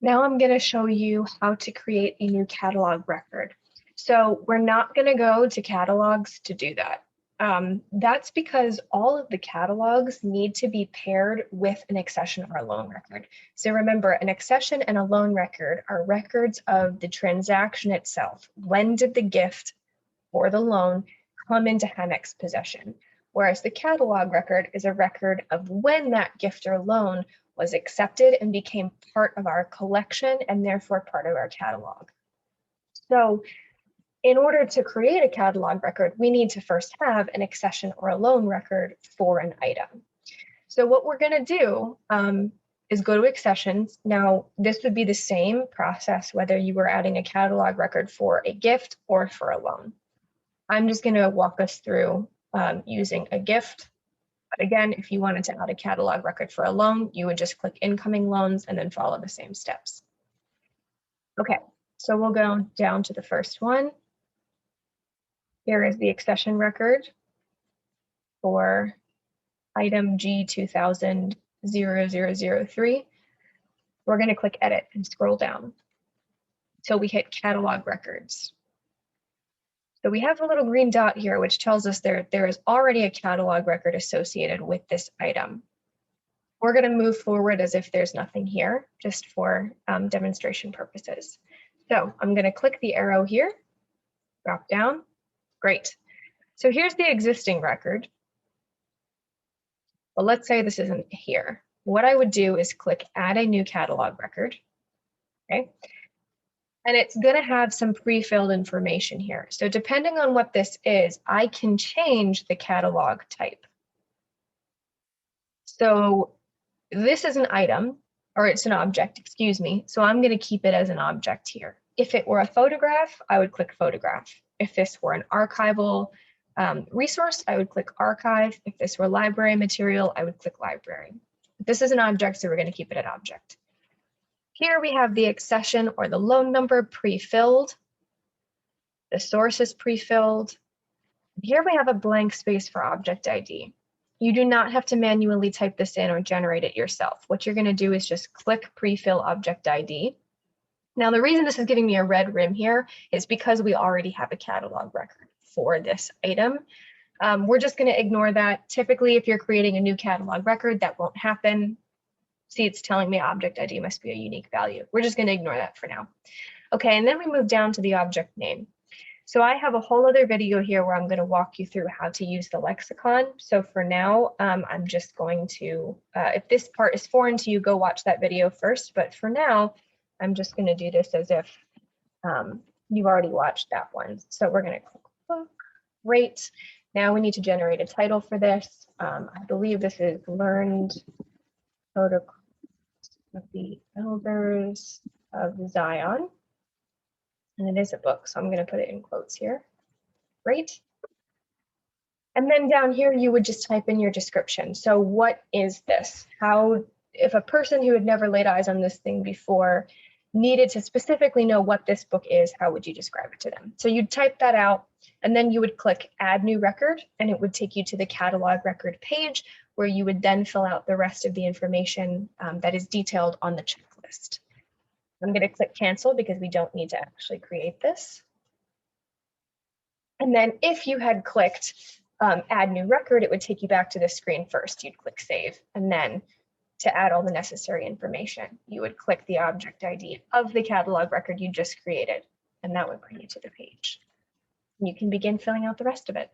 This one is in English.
Now I'm going to show you how to create a new catalog record. So we're not going to go to catalogs to do that. That's because all of the catalogs need to be paired with an accession or a loan record. So remember, an accession and a loan record are records of the transaction itself. When did the gift or the loan come into Hammock's possession? Whereas the catalog record is a record of when that gift or loan was accepted and became part of our collection and therefore part of our catalog. So in order to create a catalog record, we need to first have an accession or a loan record for an item. So what we're going to do is go to accessions. Now, this would be the same process whether you were adding a catalog record for a gift or for a loan. I'm just going to walk us through using a gift. But again, if you wanted to add a catalog record for a loan, you would just click incoming loans and then follow the same steps. Okay, so we'll go down to the first one. Here is the accession record for item G2000-0003. We're going to click edit and scroll down until we hit catalog records. So we have a little green dot here, which tells us there is already a catalog record associated with this item. We're going to move forward as if there's nothing here, just for demonstration purposes. So I'm going to click the arrow here, drop down. Great. So here's the existing record. Well, let's say this isn't here. What I would do is click add a new catalog record. Okay. And it's going to have some pre-filled information here. So depending on what this is, I can change the catalog type. So this is an item, or it's an object, excuse me. So I'm going to keep it as an object here. If it were a photograph, I would click photograph. If this were an archival resource, I would click archive. If this were library material, I would click library. This is an object, so we're going to keep it an object. Here we have the accession or the loan number pre-filled. The source is pre-filled. Here we have a blank space for object ID. You do not have to manually type this in or generate it yourself. What you're going to do is just click pre-fill object ID. Now, the reason this is giving me a red rim here is because we already have a catalog record for this item. We're just going to ignore that. Typically, if you're creating a new catalog record, that won't happen. See, it's telling me object ID must be a unique value. We're just going to ignore that for now. Okay, and then we move down to the object name. So I have a whole other video here where I'm going to walk you through how to use the lexicon. So for now, I'm just going to, if this part is foreign to you, go watch that video first. But for now, I'm just going to do this as if you've already watched that one. So we're going to click book. Great. Now we need to generate a title for this. I believe this is Learned Protocols of the Elders of Zion. And it is a book, so I'm going to put it in quotes here. Great. And then down here, you would just type in your description. So what is this? How, if a person who had never laid eyes on this thing before needed to specifically know what this book is, how would you describe it to them? So you'd type that out, and then you would click Add New Record, and it would take you to the catalog record page, where you would then fill out the rest of the information that is detailed on the checklist. I'm going to click cancel because we don't need to actually create this. And then if you had clicked add new record, it would take you back to the screen first. You'd click save. And then to add all the necessary information, you would click the object ID of the catalog record you just created. And that would bring you to the page. You can begin filling out the rest of it.